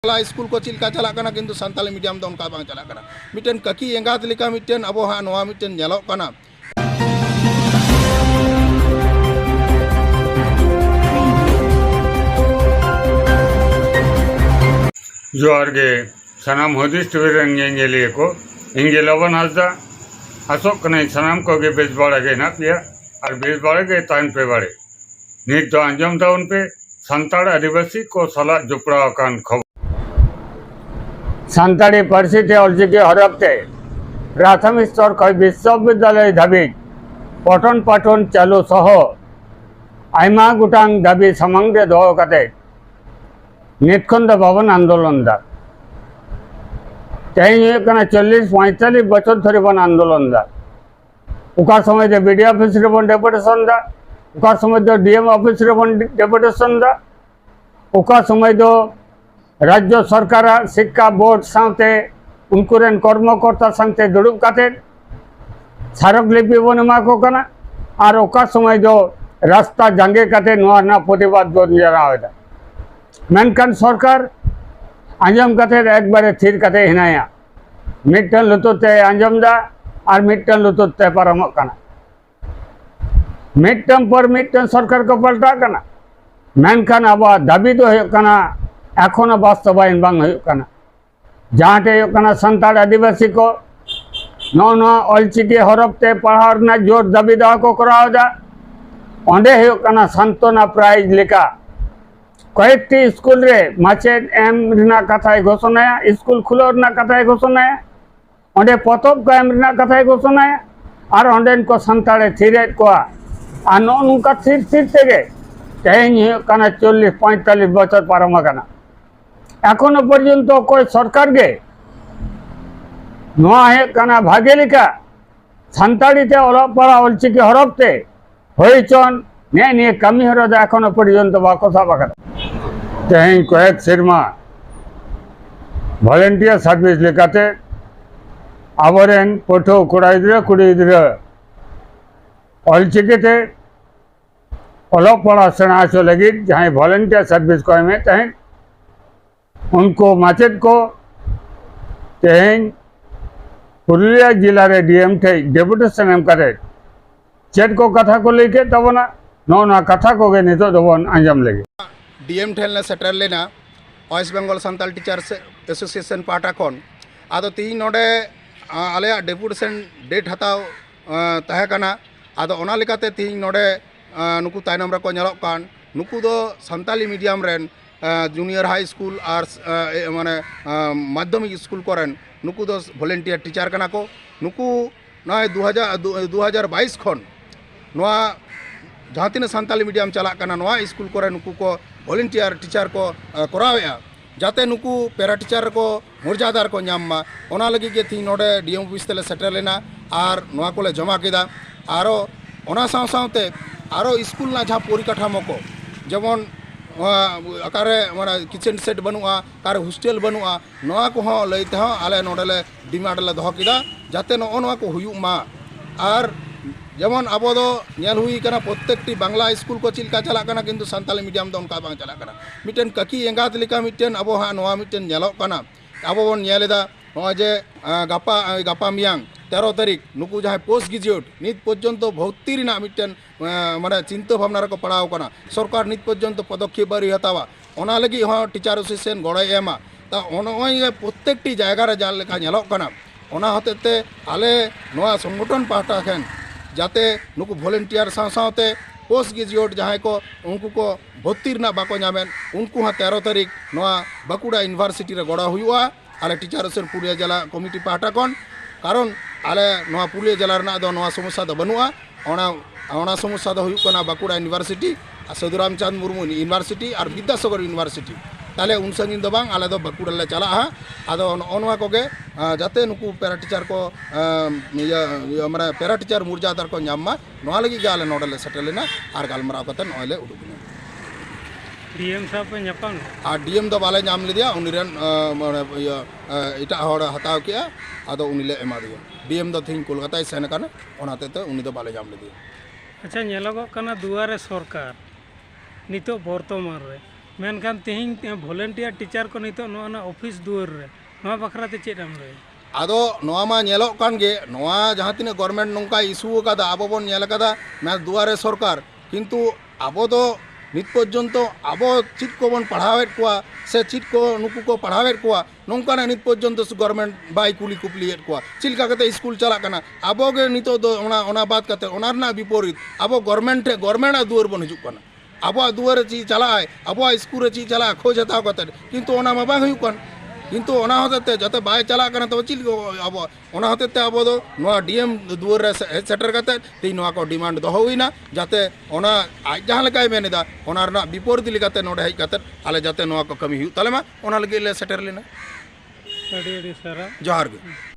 school को चिल्का चला कना किंतु सान्ताली मीडियम दो उनका बांग चला कना मिटन ककी एंगात लिका मिटन अबो हा नोआ मिटन नेलोक कना जोहार गे सानाम हुदिस टीवी रंगेंगेलिए को इंगे लवन हासदा आसोक कने सानाम को गे बेस बाड़ा गे ना पिया और बेस बाड़ा गे तान पे बाड़े नित दो अंजम दाउन पे संताड़ आदिवासी को सला जुपड़ा कान खबर सान्ताड़ी पार्सी ते अलचिकी हरपते प्राथमिक स्तर खय विश्वविद्यालय दाबी पठन पाठन चालू सह आयमा गुटांग दाबी सामांगे दो कते नितखंड भवन आंदोलन दा तेज 40-45 बचर धरे बन आंदोलन दा उका समय दे बीडी ऑफिस रे बन डेपुटेशन दा उका समय दो डीएम ऑफिस रे बन डेपुटेशन दा उका समय दो राज्य सरकार शिक्षा बोर्ड साथे उनकुरेन कर्मकर्ता साथे दुड़ुब काते स्मारकलिपि बन एमा को कना और ओका समय दो रास्ता जांगे काते नोआ ना प्रतिबाद बन जरा होदा मेनकान सरकार आंजम काते एक बारे थिर काते हिनाया मिटन लुतुते आंजम दा और मिटन लुतुते पारमक कना मिटन पर मिटन सरकार को पलटा कना मेनकान आबा दाबी दो है कना एखोनो बास्तबायन बांग हुयुग कना जहाँटे हुयुग कना सान्ताड़ आदिवासी को नौ अलचिकी हरफते पढ़ाव रना जोर दाबी दावा को करावदा ओंडे हुयुग कना सांत्वना प्राइज लेका कयेकटी स्कूल रे माचेद एम रना कथाय घोषणाया स्कूल खुलाव रना कथाय घोषणाया ओंडे पतब को एम रना कथाय घोषणाया और ओंडेन को सान्ताड़े थिरेद कोआ आर नोंका थिर थिर तेगे तेहेñ हुयुग कना 40-45 बचर पारम कना एखोनो पर्यन्त कोई सरकार गे नोआ है कना भागे लेका सान्ताड़ी ते अलग पड़ा अलचिकी हरफते होइचन ने निये कामी हरो दा एखोनो पर्यन्त बाको साब आकादा तेहेñ कयेक सेरमा भलेंटियर सार्विस लेकाते आबरेन पठो कोड़ा गिद्रा कुड़ी गिद्रा अलचिकीते अलग पड़ा सेना आचो लगी जहाँ भलेंटियर सार्विस को में तेहेñ उनको माचेद को तेहेñ पुरुलिया जिला रे डीएम थे डेपुटेशन एम करे चेद को कथा को लेके तबना नौना कथा को गे नितो दबन आंजम लगे डीएम ठेल ने सेटर लेना वेस्ट बेंगल सान्ताल टीचर्स एसोसिएशन पाटा खन आदो ती नोडे आले डेपुटेशन डेट हताव तहे कना आदो ओना लेकाते ती नोडे नुकु तायनम रको नेलोक कान नुकु दो सान्ताली मीडियम रेन जूनियर हाई स्कूल और माने माध्यमिक स्कूल करें नुकु दो भलेंटियर टीचर कना को नुकु नय 2022 खन नोआ जहाँ तीन सान्ताली मीडियम चला कना नोआ स्कूल करे नुकु को भलेंटियर टीचर को करावेया जाते नुकु पेरा टीचर को मर्यादार को नामा ओना लगी के थी नोडे डीएम ऑफिस तेले सेटर लेना और नोआ कोले जमा केदा आरो ओना साव सावते आरो स्कूल ना जहाँ परिकाठामो को जेमन अकारे माने किचन सेट बनुआ कार हॉस्टल बनुआ नोआ को हो लैते हो आले नोडले डिमांड ले दहो किदा जाते नोआ को हुयुग मा और जेमन आबो दो नेल हुई कना प्रत्येकटी बांग्ला स्कूल को चिल्का चला कना किंतु सान्ताली मीडियम दो उनका बांग चला कना मिटन ककी एंगात लिका मिटन अबो हा नोआ मिटन नेलोक कना आबो बन नेलेदा नोआ जे गापा मियांग 13 तारीख नुकु जहाँ पोस्ट ग्रेजुएट नित पर्यंत भर्ती रना मिटन माने चिंता भावना को पड़ाव कना सरकार नित पर्यंत पदक्षेप बारी हतावा ओना लगी हो टीचर एसोसिएशन गड़ाई एमा ता ओनोय प्रत्येकटी जायगा रे जाल लेका नेलोक कना ओना हतेते आले नोआ संगठन पाहटा खेन जाते नुकु भलेंटियर साथे पोस्ट ग्रेजुएट जहाँ को उनको को भर्ती रना बाको नामेन उनको हाँ 13 तारीख नोआ बाकुड़ा यूनिवर्सिटी रे गड़ा हुआ आले टीचर एसोसिएशन पुलिया जिला कमिटी पाहटा कन कारण आले नोआ पुलिया जिला रना दो नोआ समस्या दो बनुआ ओना समस्या दो हुयुग कना बाकुड़ा यूनिवर्सिटी साधुराम चांद मुर्मू यूनिवर्सिटी और विद्यासागर यूनिवर्सिटी ताले उन संगीन दो बांग आले दो बाकुड़ा ले चला हा आदो ओनवा कोगे जाते नुकु पेरा टीचर को माने पेरा टीचर मर्यादार को नामा नोआ लगी आले नोडले सेटल लेना और गालमराव कते नोले उडुगना डीएम साहब पे ᱧᱟᱯᱟᱢ आ डीएम दो बाले नाम ले दिया उनिरन माने इटा हड़ हताव किया आदो उनिले एमा दिया डीएम दो थिंग कोलकाता सेन कना ओनाते तो उनि दो बाले नाम ले दिया अच्छा नेलोगो कना दुआरे सरकार नितो वर्तमान रे मेनखान तेहिं वॉलंटियर टीचर को नितो नोना ऑफिस दुआर रे नोआ बखराते चेद एम रे आदो नोआ मा नेलोक कान गे नोआ जहाँ तीन गवर्नमेंट नौका इशू कदा आबो बन नेल कदा मैं दुआरे सरकार किंतु आबो दो नित पर्यंत आबो चीज को बन पढ़ावेट कोआ से चीज को नुकु को पढ़ावेट कोआ नौका नित पर्यंत गवर्नमेंट बाई कुली कुपलीट कोआ चिलका कते स्कूल चला कना आबो गे नितो दो ओना बात कते ओना रना विपरीत आबो गवर्नमेंट दुआर बन हिजुक कना आबो दुआरे ची चला आबो स्कूल ची चला खोज हताव कते किंतु ओना मा बांग हुयुक कन किंतु ओना होते जते बाय चला कना तो चिल अब ओना होते अब दो नोआ डीएम दुआर रे सेटर कते ती नोआ को डिमांड दोहो हुइना जाते ओना आज जहां लकाय मेनेदा ओना रना विपरीत लिकाते नोडे हेज कते आले जाते नोआ को कमी हुयु ताले मा ओना लगे ले सेटर लेना अड़ी अड़ी सारा जोहार गे